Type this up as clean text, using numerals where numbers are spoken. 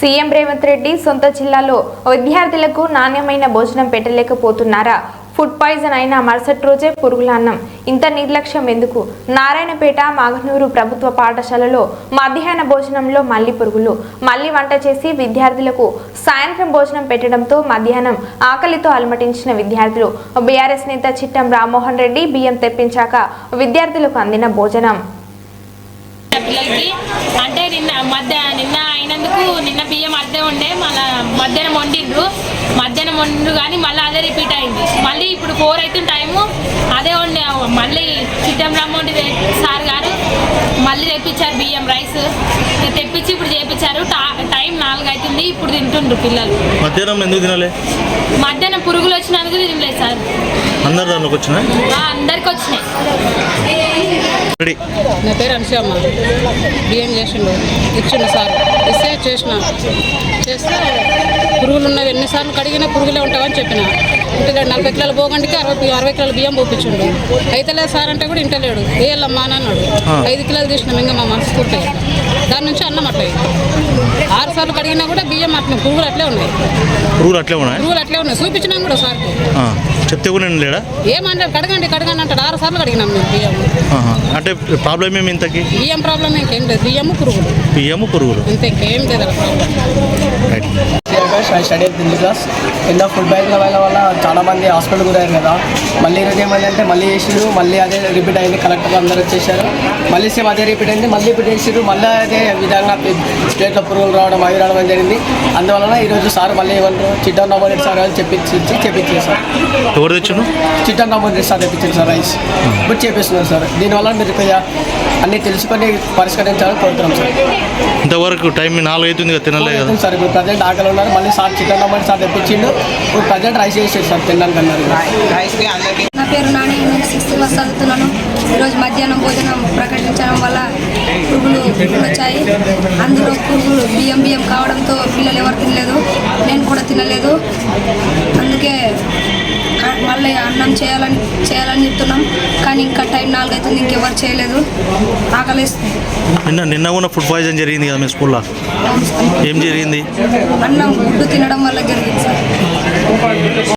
CM Revanth Reddy సొంత జిల్లాలో విద్యార్థులకు నాణ్యమైన భోజనం పెట్టలేకపోతున్నారా? ఫుడ్ పాయిజన్ అయిన మరుసటి రోజే పురుగుల అన్నం. ఇంత నిర్లక్ష్యం ఎందుకు? నారాయణపేట మాగనూరు ప్రభుత్వ పాఠశాలలో మధ్యాహ్న భోజనంలో మళ్లీ పురుగులు. మళ్లీ వంట చేసి విద్యార్థులకు సాయంత్రం భోజనం పెట్టడంతో మధ్యాహ్నం ఆకలితో అలమటించిన విద్యార్థులు. బీఆర్ఎస్ నేత చిట్టం రామ్మోహన్ రెడ్డి బియ్యం తెప్పించాక విద్యార్థులకు అందిన భోజనం. పిల్లలకి అంటే నిన్న అయినందుకు నిన్న బియ్యం అద్దె ఉండే మళ్ళీ మధ్యాహ్నం వండిండ్రు కానీ మళ్ళీ అదే రిపీట్ అయింది. మళ్ళీ ఇప్పుడు 4 అవుతుంది టైము, అదే వండే మళ్ళీ చిట్టం రామ్మోహన్ సార్ గారు మళ్ళీ తెప్పించారు బియ్యం రైస్ తెప్పించి ఇప్పుడు చేయించారు. టైం 4 అవుతుంది, ఇప్పుడు తింటుండ్రు పిల్లలు. మధ్యాహ్నం ఎందుకు తినలే? మధ్యాహ్నం పురుగులు వచ్చినందుకు తినలేదు సార్. అందరికి వచ్చినాయి. నా పేరు అనుషమ్మ. బియ్యం చేసిండు, ఇచ్చిండు సార్. ఇస్తే చేస్తే పురుగులు ఉన్నవి ఎన్నిసార్లు కడిగినా పురుగులే ఉంటావని చెప్పిన. ఇంటలేడు. 40 కిలోల పోగండికి 60 కిలోల బియ్యం పోపించిండు. అయితే లేదు సార్ అంటే కూడా ఇంటలేడు. వేయాలమ్మా అని అన్నాడు. 5 కిలోలు తీసినాం. ఇంకా మా మనసు పూర్తి దాని నుంచి అన్నం అట్లా 6 సార్లు కడిగినా కూడా బియ్యం అట్లా పురుగులు అట్లే ఉన్నాయి. పురుగులు అట్లే ఉన్నాయి. చూపించినాం కూడా సార్. చెప్తే కూడా లేడా? ఏమంటారు? కడగండి అంటాడు. 6 సార్లు కడిగినాం మేము బియ్యం. అంటే ప్రాబ్లం ఏమి ఇంతకి? బియ్యం ప్రాబ్లం ఇంకేం లేదు. బియ్యము పురుగులు ఇంత ఇంకేం లేదు. స్టడీ క్లాస్ కింద ఫుడ్ బ్యాగ్ల వల్ల చాలా మంది హాస్పిటల్ గురయ్యారు కదా. మళ్ళీ ఈరోజు ఏమైందంటే మళ్ళీ చేసిరు, మళ్ళీ అదే రిపీట్ అయింది. కలెక్టర్ అందరూ వచ్చేసారు. మళ్ళీ సేమ్ అదే రిపీట్ అయింది. మళ్ళీ రిపీట్ చేసిరు. మళ్ళీ అదే విధంగా స్టేట్లో పురుగులు రావడం అవి రావడం జరిగింది. అందువలన ఈరోజు సార్ మళ్ళీ ఏమంటారు చిట్టం రామ్మోహన్ రెడ్డి సార్ చెప్పించారు సార్. ఎవరు తెచ్చారు? చిట్టం రామ్మోహన్ రెడ్డి సార్ తెప్పించారు సార్ రైస్. ఇప్పుడు చేపిస్తున్నారు సార్. దీనివల్ల మీరు అన్నీ తెలుసుకొని పరిష్కరించాలని కోరుతున్నాం సార్. ఇంతవరకు టైం 4 అవుతుంది కదా, తినలేదు సార్. ఇప్పుడు ప్రజెంట్ ఆకలి ఉన్నారు. మళ్ళీ సార్ చికెన్ రమ్మని సార్ తెప్పించిండు. ఇప్పుడు ప్రజెంట్ రైస్ చేసేది సార్ తినడానికి అన్నారు. నా పేరు నాని, 6th క్లాస్ చదువుతున్నాను. ఈరోజు మధ్యాహ్నం భోజనం ప్రకటించడం వల్ల పురుగులు వచ్చాయి. అందులో పురుగులు బియ్యం కావడంతో పిల్లలు ఎవరు తినలేదు, నేను కూడా తినలేదు. అందుకే మళ్ళీ అన్నం చేయాలని చెప్తున్నాం. కానీ ఇంకా టైం 4 అవుతుంది, ఇంకెవరు చేయలేదు. ఆకలిస్తుంది. నిన్న కూడా ఫుడ్ పాయిజన్ జరిగింది కదా మీ స్కూల్లో. ఏం జరిగింది? అన్నం గుడ్డు తినడం వల్ల జరిగింది సార్.